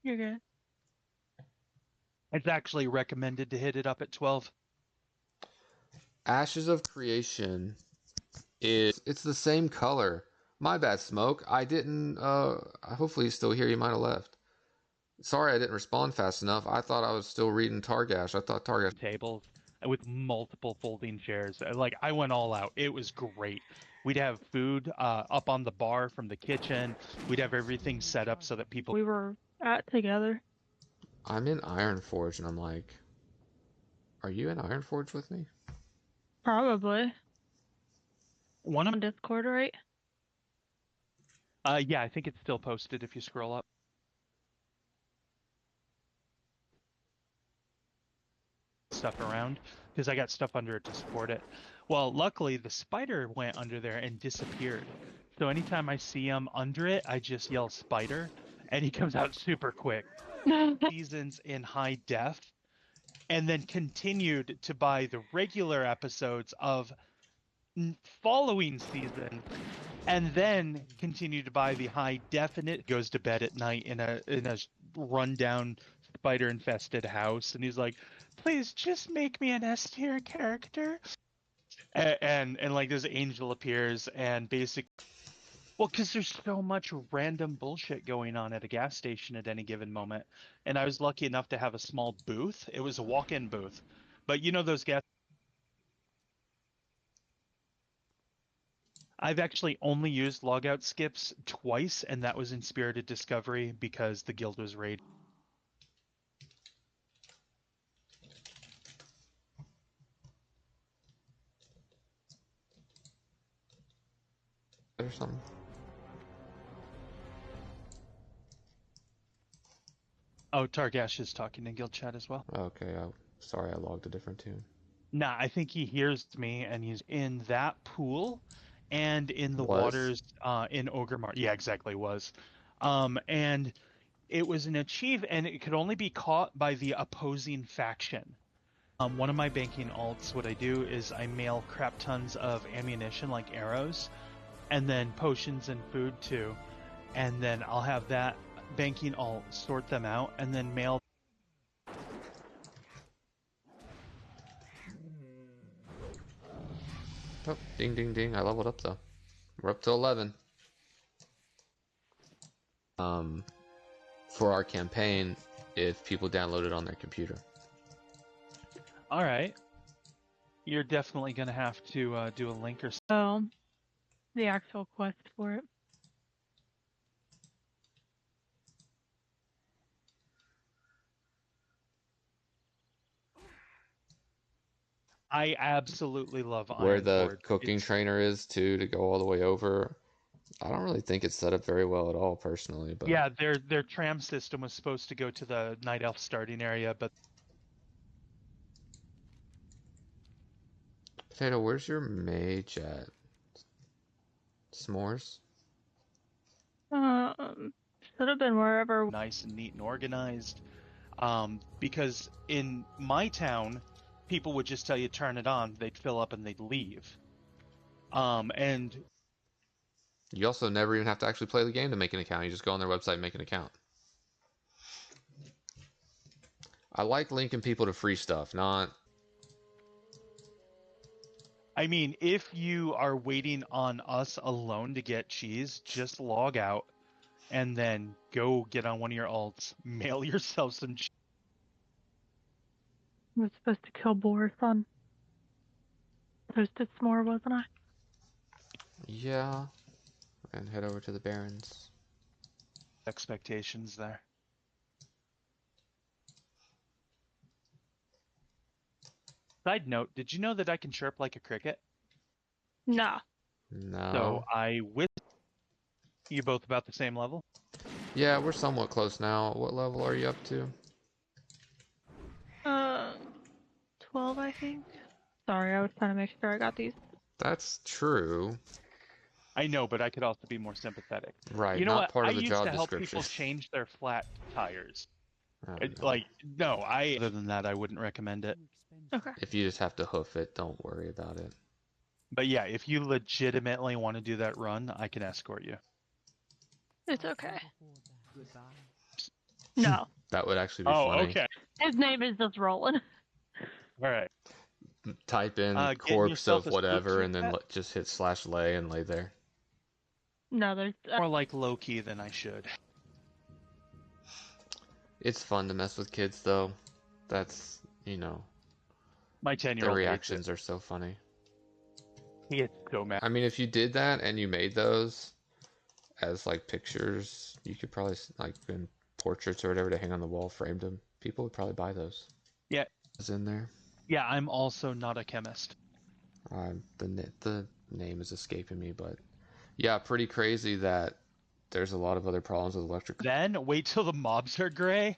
You're good. It's actually recommended to hit it up at 12. Ashes of Creation is it's the same color. My bad, Smoke. I didn't hopefully he's still here. You might have left. Sorry I didn't respond fast enough. I thought I was still reading Targash. I thought Targash. Tables with multiple folding chairs. Like, I went all out. It was great. We'd have food up on the bar from the kitchen. We'd have everything set up so that people. We were at together. I'm in Ironforge and I'm like, are you in Ironforge with me? Probably. One of On Discord, right? yeah, I think it's still posted if you scroll up. Stuff around because I got stuff under it to support it. Well, luckily the spider went under there and disappeared. So anytime I see him under it, I just yell spider and he comes out super quick. Seasons in high def and then continued to buy the regular episodes of following season and then continue to buy the high definite. Goes to bed at night in a rundown spider infested house and he's like, please just make me an S tier character. And like this angel appears and basically, well, because there's so much random bullshit going on at a gas station at any given moment, and I was lucky enough to have a small booth. It was a walk-in booth, but you know those gas. I've actually only used logout skips twice, and that was in Spirited Discovery because the guild was raided. Or something. Oh, Targash is talking in guild chat as well. Okay, sorry I logged a different tune. Nah, I think he hears me, and he's in that pool, and in the Was? waters in Ogremar. Yeah, exactly, was. And it was an achieve, and it could only be caught by the opposing faction. One of my banking alts, what I do is I mail crap tons of ammunition, like arrows, and then potions and food too. And then I'll have that banking alt sort them out, and then mail. Oh, ding ding ding. I leveled up though. We're up to 11. For our campaign, if people download it on their computer. All right. You're definitely going to have to do a link or something. Oh, the actual quest for it. I absolutely love Where Iron the Forge. cooking trainer is too, to go all the way over. I don't really think it's set up very well at all, personally. But Yeah, their tram system was supposed to go to the Night Elf starting area, but Potato, where's your mage at? S'mores? Should have been wherever. nice and neat and organized. Because in my town, people would just tell you turn it on, they'd fill up and they'd leave. And You also never even have to actually play the game to make an account. You just go on their website and make an account. I like linking people to free stuff, not... I mean, if you are waiting on us alone to get cheese, just log out and then go get on one of your alts, mail yourself some cheese. I was supposed to kill Boris on Toasted S'more, wasn't I? Yeah. And head over to the Barrens. Expectations there. Side note, did you know that I can chirp like a cricket? No. No. So I with you both about the same level? Yeah, we're somewhat close now. What level are you up to? 12, I think. Sorry, I was trying to make sure I got these. That's true. I know, but I could also be more sympathetic. Right, You know not what? part I of the used job to help description. people change their flat tires. Oh, no. Like, no, other than that, I wouldn't recommend it. Okay. If you just have to hoof it, don't worry about it. But yeah, if you legitimately want to do that run, I can escort you. It's okay. No. That would actually be Oh, funny. okay. His name is just Roland. All right. Type in Getting corpse yourself of a whatever spooky and then pet? just hit /lay and lay there. No, there's More like low-key than I should. It's fun to mess with kids, though. That's, My their 10-year-old reactions are so funny. He gets so mad. I mean, if you did that and you made those as like pictures, you could probably like in portraits or whatever to hang on the wall, framed them. People would probably buy those. Yeah. Is in there. Yeah, I'm also not a chemist. The name is escaping me, but yeah, pretty crazy that there's a lot of other problems with electric. Then wait till the mobs are gray.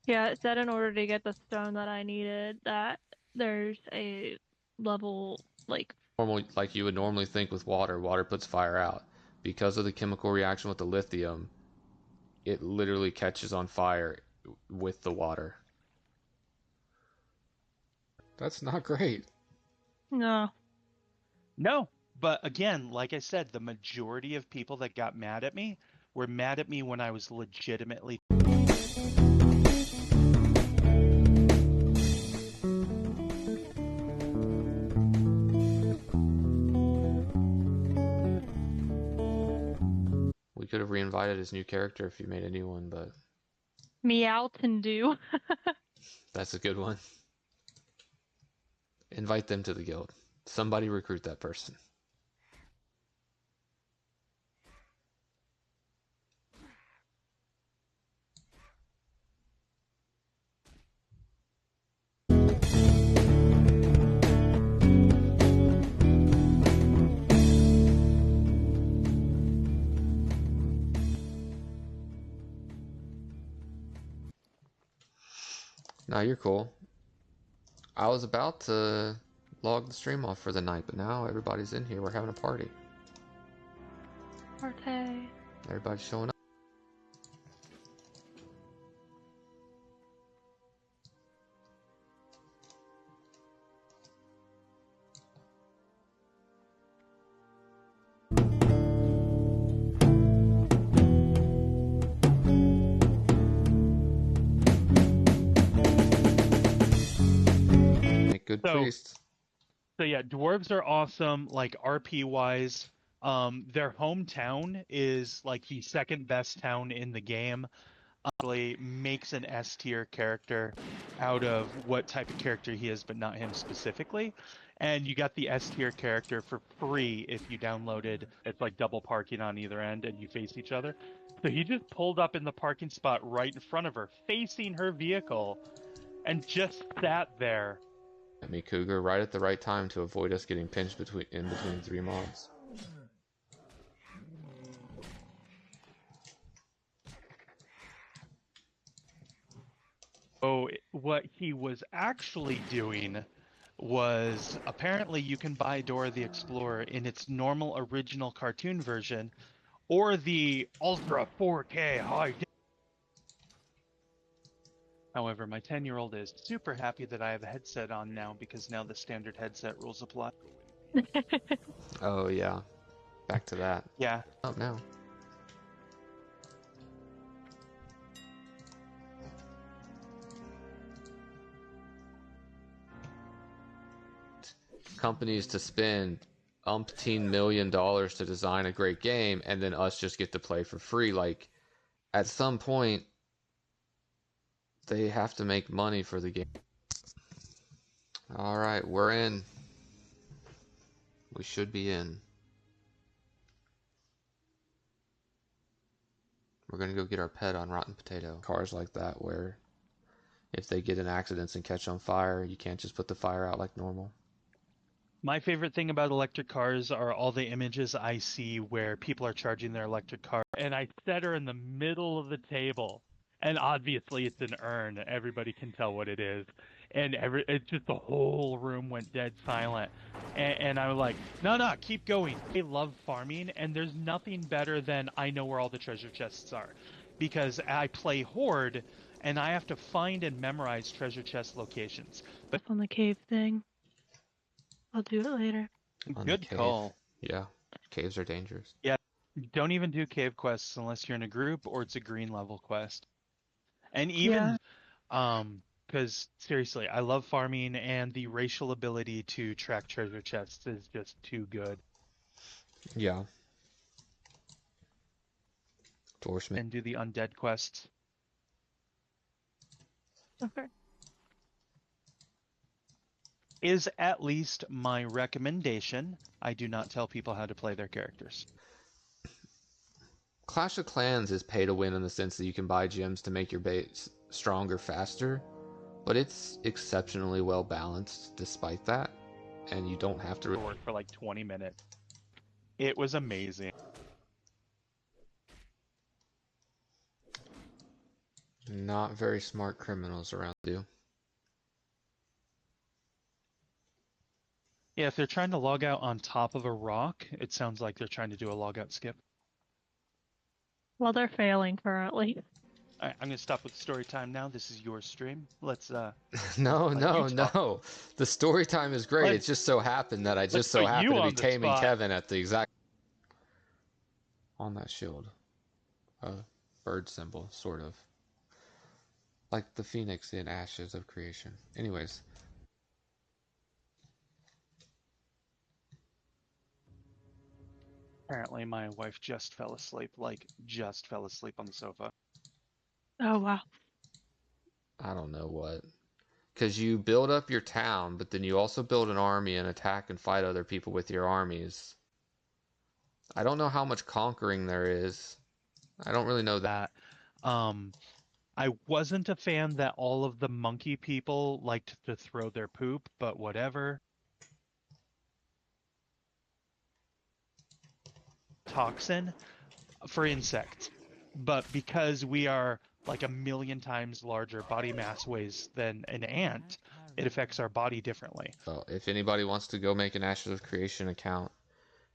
Yeah, it said in order to get the stone that I needed that there's a level like Normal, like you would normally think with water. Water puts fire out. Because of the chemical reaction with the lithium, it literally catches on fire with the water. That's not great. no. No, but again, like I said, the majority of people that got mad at me were mad at me when I was legitimately. We could have reinvited his new character if you made a new one, but Meowtendu. that's a good one. Invite them to the guild. Somebody recruit that person. No, you're cool. I was about to log the stream off for the night, but now everybody's in here. We're having a party. Arte. Everybody's showing up. Make good priests. So yeah, dwarves are awesome. Like RP wise, their hometown is like the second best town in the game. Actually makes an S tier character out of what type of character he is, but not him specifically. And you got the S tier character for free if you downloaded. It's like double parking on either end, and you face each other. So he just pulled up in the parking spot right in front of her, facing her vehicle, and just sat there. At me, Cougar, right at the right time to avoid us getting pinched in between three mobs. Oh, what he was actually doing was apparently you can buy Dora the Explorer in its normal original cartoon version or the Ultra 4K high. However, my 10-year-old is super happy that I have a headset on now because now the standard headset rules apply. Oh, yeah. Back to that. Yeah. Up now. Companies to spend umpteen $1 million to design a great game and then us just get to play for free. Like, at some point, they have to make money for the game. Alright, we're in. We should be in. We're gonna go get our pet on Rotten Potato. Cars like that where if they get in accidents and catch on fire, you can't just put the fire out like normal. My favorite thing about electric cars are all the images I see where people are charging their electric car, and I set her in the middle of the table, and obviously it's an urn. Everybody can tell what it is, and it's just the whole room went dead silent, and I was like, no, keep going. I love farming, and there's nothing better than I know where all the treasure chests are, because I play Horde, and I have to find and memorize treasure chest locations. But On the cave thing. I'll do it later. On good the cave. call. Yeah, caves are dangerous. Yeah, Don't even do cave quests unless you're in a group or it's a green level quest. And Yeah. even because seriously, I love farming and the racial ability to track treasure chests is just too good. Yeah. Dwarfsmith. And do the undead quests. Okay. Is at least my recommendation. I do not tell people how to play their characters. Clash of Clans is pay to win in the sense that you can buy gems to make your base stronger faster, but it's exceptionally well balanced despite that, and you don't have to Work for like 20 minutes. It was amazing. Not very smart criminals around you. Yeah, if they're trying to log out on top of a rock, it sounds like they're trying to do a logout skip. Well, they're failing currently. All right, I'm gonna stop with story time now. This is your stream. Let's No, let you talk. no. The story time is great. It just so happened that I Let's just so put you happened to be on the taming spot. Kevin at the exact on that shield. Bird symbol, sort of. Like the phoenix in Ashes of Creation. Anyways. Apparently, my wife just fell asleep. Like, just fell asleep on the sofa. Oh, wow. I don't know what. Because you build up your town, but then you also build an army and attack and fight other people with your armies. I don't know how much conquering there is. I don't really know that. I wasn't a fan that all of the monkey people liked to throw their poop, but whatever. Toxin for insects. But because we are like a million times larger body mass ways than an ant, it affects our body differently. Well, if anybody wants to go make an Ashes of Creation account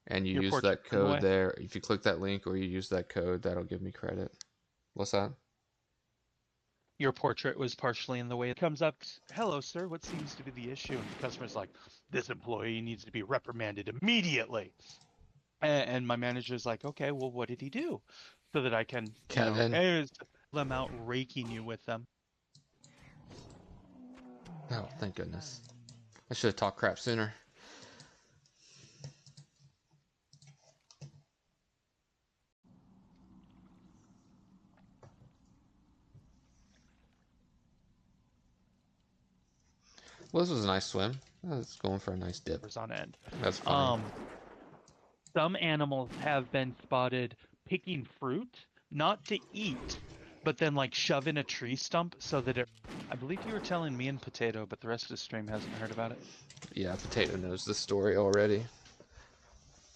and you Your use portrait that in the code way. there, if you click that link or you use that code, that'll give me credit. What's that? Your portrait was partially in the way. It comes up, hello, sir, what seems to be the issue? And the customer's like, this employee needs to be reprimanded immediately. And my manager's like, okay, well, what did he do? So that I can, Kevin. hey, them out raking you with them. Oh, thank goodness. I should have talked crap sooner. Well, this was a nice swim. It's going for a nice dip. On end. That's funny. Some animals have been spotted picking fruit, not to eat, but then like shove in a tree stump so that it. I believe you were telling me and Potato, but the rest of the stream hasn't heard about it. Yeah, Potato knows the story already.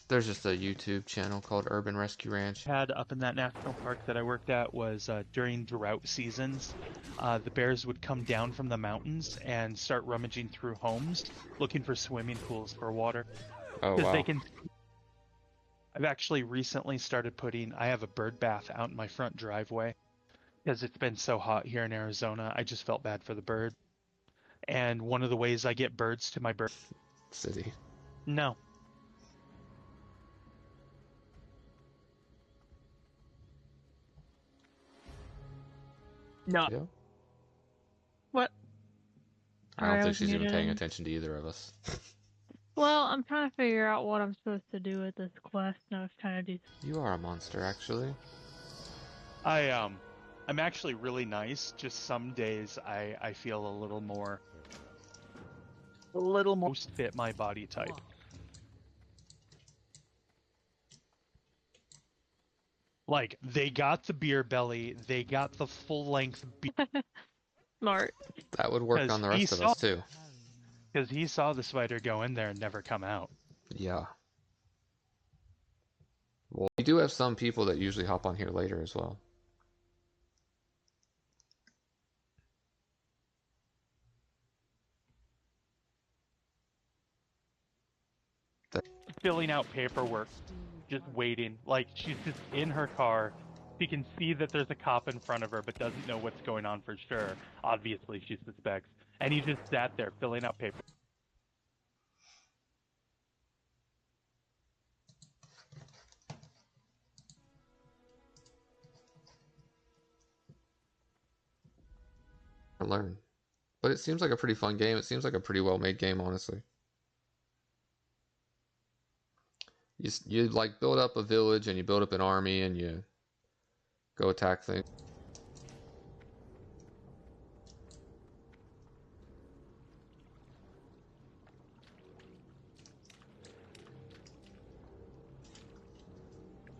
There's just a YouTube channel called Urban Rescue Ranch. Had up in that national park that I worked at was during drought seasons, the bears would come down from the mountains and start rummaging through homes looking for swimming pools for water. Oh, Because wow. they can. I've actually recently started I have a bird bath out in my front driveway because it's been so hot here in Arizona. I just felt bad for the bird. And one of the ways I get birds to my bird City. No. No. Yeah. What? I don't Sorry, I think was she's even paying muted. attention to either of us. Well, I'm trying to figure out what I'm supposed to do with this quest, and I was trying to do. You are a monster, actually. I'm actually really nice. Just some days I feel a little more fit my body type. Like, they got the beer belly, they got the full length beer. Smart. That would work on the rest of us, too. Because he saw the spider go in there and never come out. Yeah. Well, we do have some people that usually hop on here later as well. Filling out paperwork, just waiting. Like, she's just in her car. She can see that there's a cop in front of her, but doesn't know what's going on for sure. Obviously, she suspects. And he just sat there filling out paper. learn. But it seems like a pretty fun game. It seems like a pretty well-made game, honestly. You like build up a village and you build up an army and you go attack things.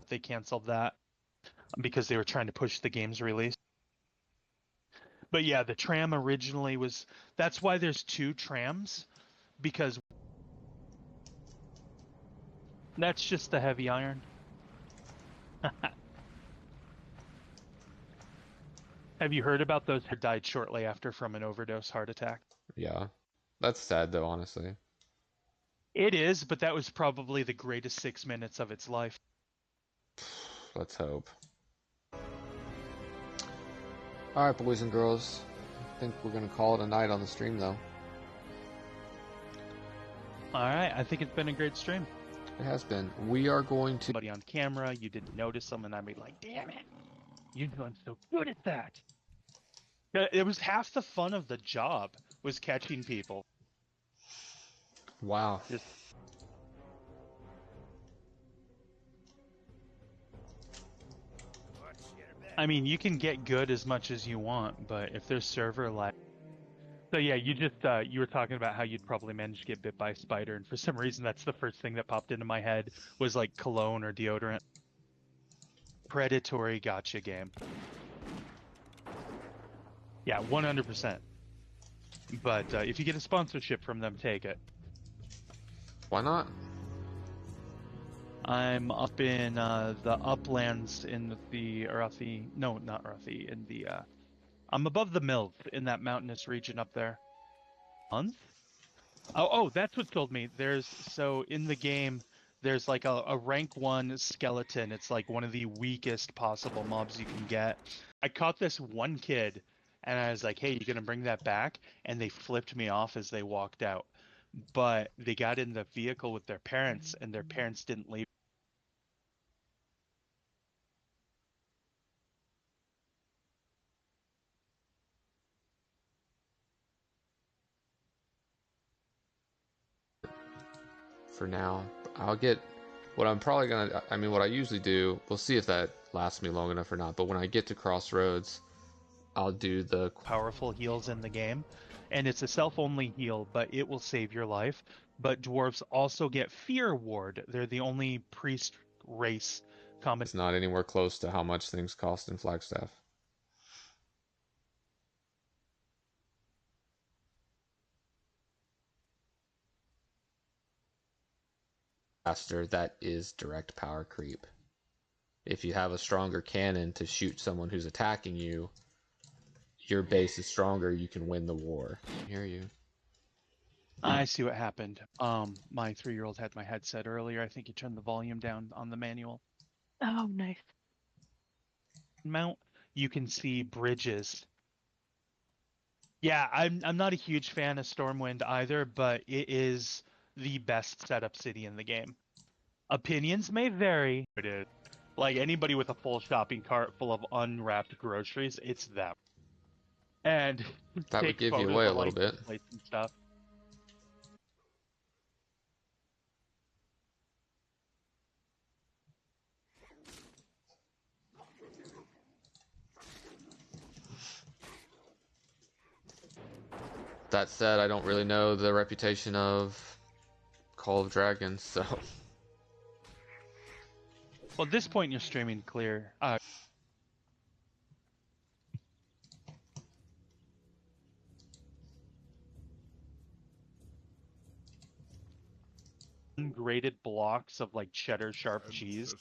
They canceled that because they were trying to push the game's release. But yeah, the tram originally was. That's why there's 2 trams, because that's just the heavy iron. Have you heard about those who died shortly after from an overdose heart attack? Yeah. That's sad, though, honestly. It is, but that was probably the greatest 6 minutes of its life. Let's hope. Alright, boys and girls. I think we're going to call it a night on the stream, though. Alright, I think it's been a great stream. It has been. We are going to... Somebody on camera, you didn't notice them, and I'd be like, damn it, you're doing so good at that. It was half the fun of the job, was catching people. Wow. Just... I mean, you can get good as much as you want, but if there's server lag... So yeah, you were talking about how you'd probably manage to get bit by a spider, and for some reason that's the first thing that popped into my head was like cologne or deodorant. Predatory gotcha game. Yeah, 100%. But if you get a sponsorship from them, take it. Why not? I'm up in the uplands in the Arathi. No, not Arathi. In the I'm above the mills in that mountainous region up there. Month? Oh, that's what told me. So in the game, there's like a rank 1 skeleton. It's like one of the weakest possible mobs you can get. I caught this one kid, and I was like, "Hey, you gonna bring that back?" And they flipped me off as they walked out. But they got in the vehicle with their parents, and their parents didn't leave. For now. I'll get... What I'm probably gonna... I mean, what I usually do... We'll see if that lasts me long enough or not, but when I get to Crossroads, I'll do the... Powerful heals in the game, and it's a self-only heal, but it will save your life. But dwarves also get Fear Ward. They're the only priest race common. It's not anywhere close to how much things cost in Flagstaff. Faster, that is direct power creep. If you have a stronger cannon to shoot someone who's attacking you, your base is stronger, you can win the war. I hear you. I see what happened. My 3-year-old had my headset earlier. I think he turned the volume down on the manual. Oh, nice. Mount, you can see bridges. Yeah, I'm not a huge fan of Stormwind either, but it is the best setup city in the game. Opinions may vary. It is. Like anybody with a full shopping cart full of unwrapped groceries, it's them. And that would give you away a little bit. Plates and stuff. That said, I don't really know the reputation of Call of Dragons, so... Well, at this point, you're streaming clear. Grated blocks of like cheddar sharp cheese.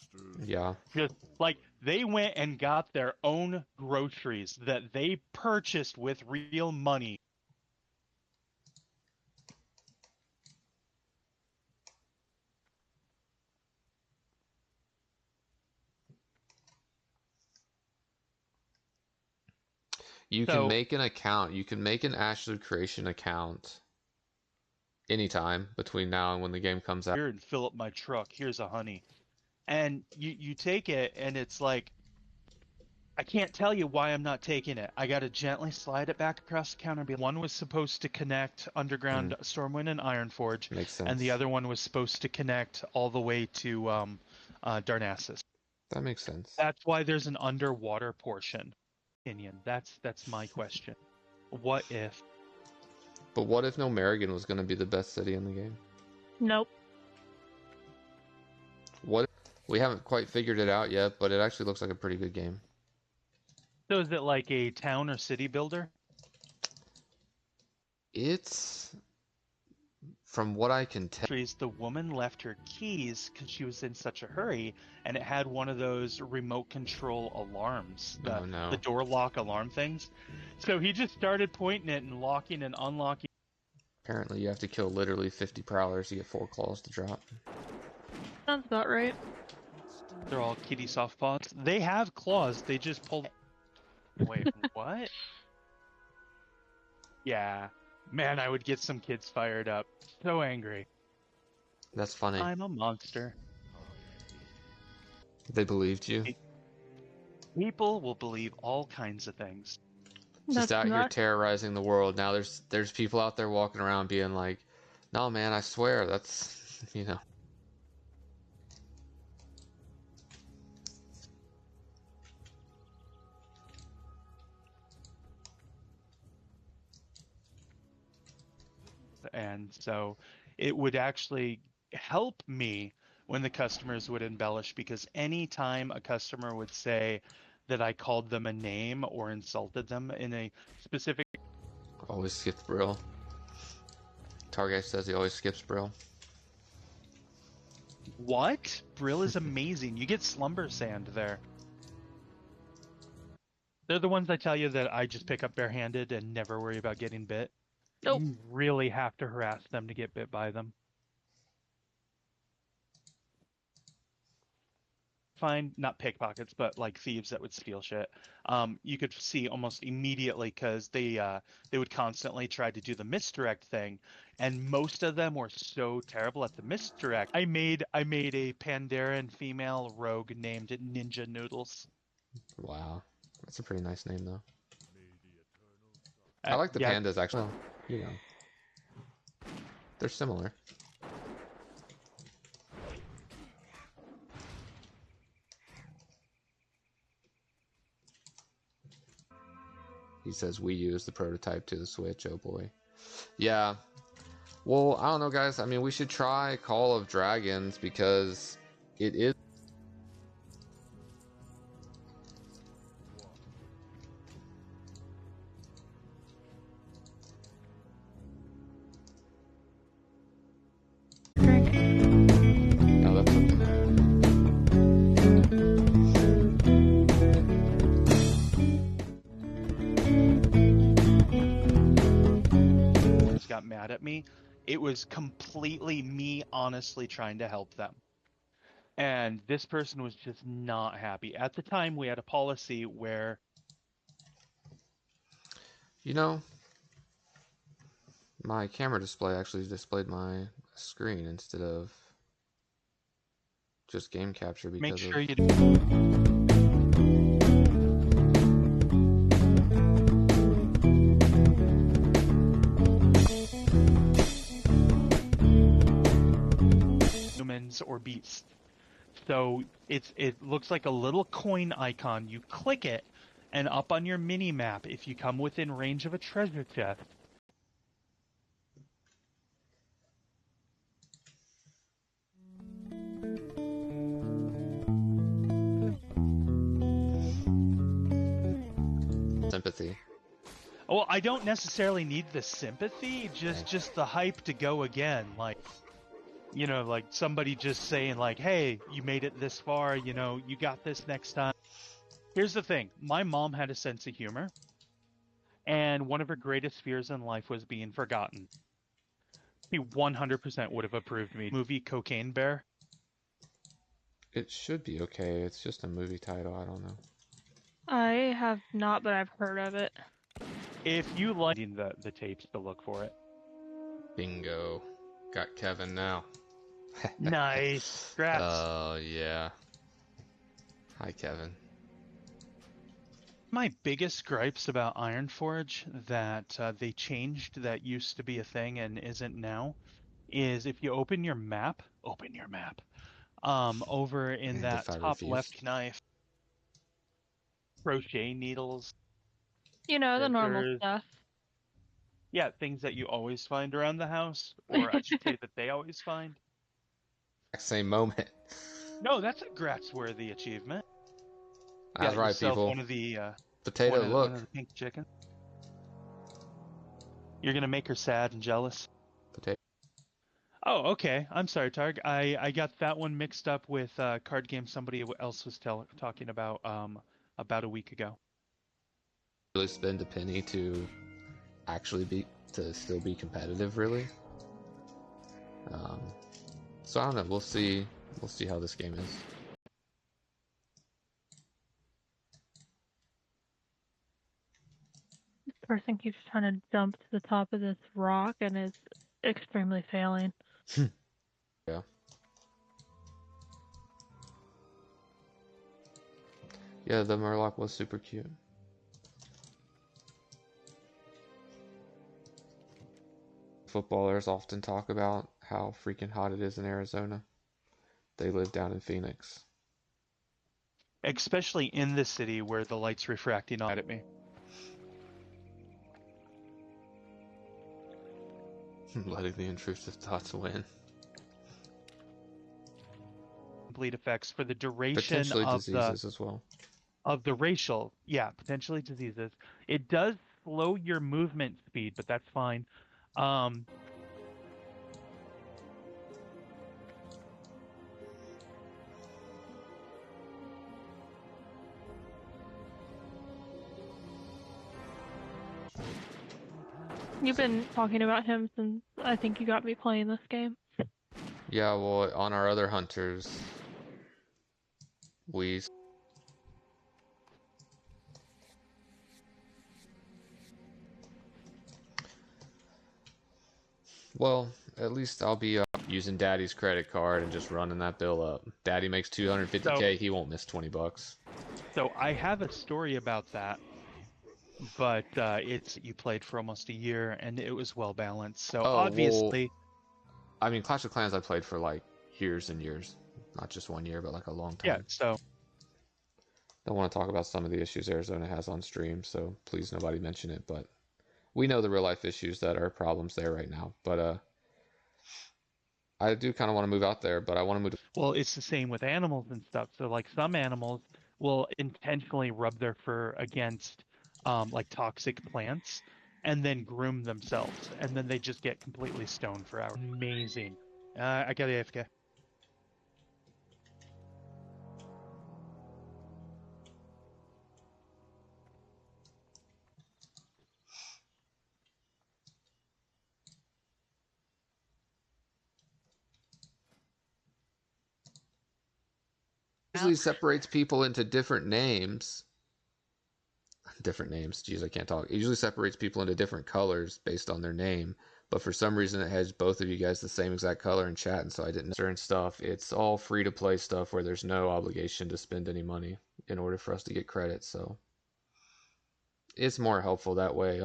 Yeah. Just like they went and got their own groceries that they purchased with real money. You can make an account. You can make an Ashley Creation account anytime between now and when the game comes out. Here and fill up my truck. Here's a honey. And you take it and it's like I can't tell you why I'm not taking it. I got to gently slide it back across the counter. One was supposed to connect Underground Stormwind and Ironforge, Makes sense. and the other one was supposed to connect all the way to Darnassus. That makes sense. That's why there's an underwater portion. Opinion. That's my question. What if? But what if No Merrigan was going to be the best city in the game? Nope. What if, we haven't quite figured it out yet, but it actually looks like a pretty good game. So is it like a town or city builder? It's, from what I can tell, The woman left her keys because she was in such a hurry, and it had one of those remote control alarms, the door lock alarm things. So he just started pointing it and locking and unlocking. Apparently you have to kill literally 50 prowlers to get 4 claws to drop. Sounds about right. They're all kitty soft paws. They have claws. They just pull. Wait, what? Yeah. Man, I would get some kids fired up. So angry. That's funny. I'm a monster. They believed you? People will believe all kinds of things. Just out here terrorizing the world. Now there's people out there walking around being like, no man, I swear, that's, you know. And so it would actually help me when the customers would embellish, because anytime a customer would say that I called them a name or insulted them in a specific... Always skips Brill. Target says he always skips Brill. What? Brill is amazing. You get Slumber Sand there. They're the ones I tell you that I just pick up barehanded and never worry about getting bit. Nope. You really have to harass them to get bit by them. Find, not pickpockets, but like thieves that would steal shit. You could see almost immediately because they would constantly try to do the misdirect thing, and most of them were so terrible at the misdirect. I made a Pandaren female rogue named Ninja Noodles. Wow, that's a pretty nice name though. I like the pandas actually. Well, you know, they're similar. He says Wii U is the prototype to the Switch. Oh boy. Yeah. Well, I don't know, guys. I mean, we should try Call of Dragons because it is. Oh, that's okay. Got mad at me. It was completely me honestly trying to help them. And this person was just not happy. At the time, we had a policy where... You know, my camera display actually displayed my screen instead of just game capture because Make sure you humans or beasts. So it looks like a little coin icon. You click it, and up on your mini map, if you come within range of a treasure chest, sympathy. well, I don't necessarily need the sympathy, just the hype to go again. Like, you know, like somebody just saying like, hey, you made it this far, you know, you got this next time. Here's the thing. My mom had a sense of humor, and one of her greatest fears in life was being forgotten. She 100% would have approved me. Movie Cocaine Bear. It should be okay. It's just a movie title. I don't know. I have not, but I've heard of it. If you like the tapes to look for it. Bingo. Got Kevin now. Nice. Congrats. Oh, yeah. Hi, Kevin. My biggest gripes about Ironforge that they changed that used to be a thing and isn't now is if you open your map, over in And that if I top refuse. left knife, crochet needles, You know, the normal scissors, stuff. yeah, things that you always find around the house, or I should say that they always find. Same moment. No, that's a Grax-worthy achievement. That's Got right, yourself people. one of the Potato, one look. of the pink chickens. You're gonna make her sad and jealous. Potato. Oh, okay. I'm sorry, Targ. I got that one mixed up with card game somebody else was talking about a week ago. Really spend a penny to actually to still be competitive, really. Um, so I don't know. We'll see. We'll see how this game is. This person keeps trying to jump to the top of this rock and is extremely failing. Yeah. Yeah, the Murloc was super cute. Footballers often talk about how freaking hot it is in Arizona. They live down in Phoenix. Especially in the city where the light's refracting at me. Letting the intrusive thoughts win. Complete effects for the duration Potentially diseases as well. of the racial, yeah, potentially diseases. It does slow your movement speed, but that's fine. You've been talking about him since I think you got me playing this game. Yeah, well, on our other hunters, we... Well, at least I'll be using Daddy's credit card and just running that bill up. Daddy makes 250K, he won't miss 20 bucks. So I have a story about that, but you played for almost a year and it was well balanced. So Oh, well, obviously, I mean, Clash of Clans I played for like years and years. Not just 1 year, but like a long yeah. time. So Don't want to talk about some of the issues Arizona has on stream, so please nobody mention it, but we know the real life issues that are problems there right now. But I do kind of want to move out there, but I want to move to... well, it's the same with animals and stuff. So like some animals will intentionally rub their fur against like toxic plants and then groom themselves, and then they just get completely stoned for hours. Amazing. I got AFK. Usually separates people into different names. Different names. Jeez, I can't talk. It usually separates people into different colors based on their name. But for some reason, it has both of you guys the same exact color in chat, and so I didn't know certain stuff. It's all free to play stuff where there's no obligation to spend any money in order for us to get credit. So it's more helpful that way.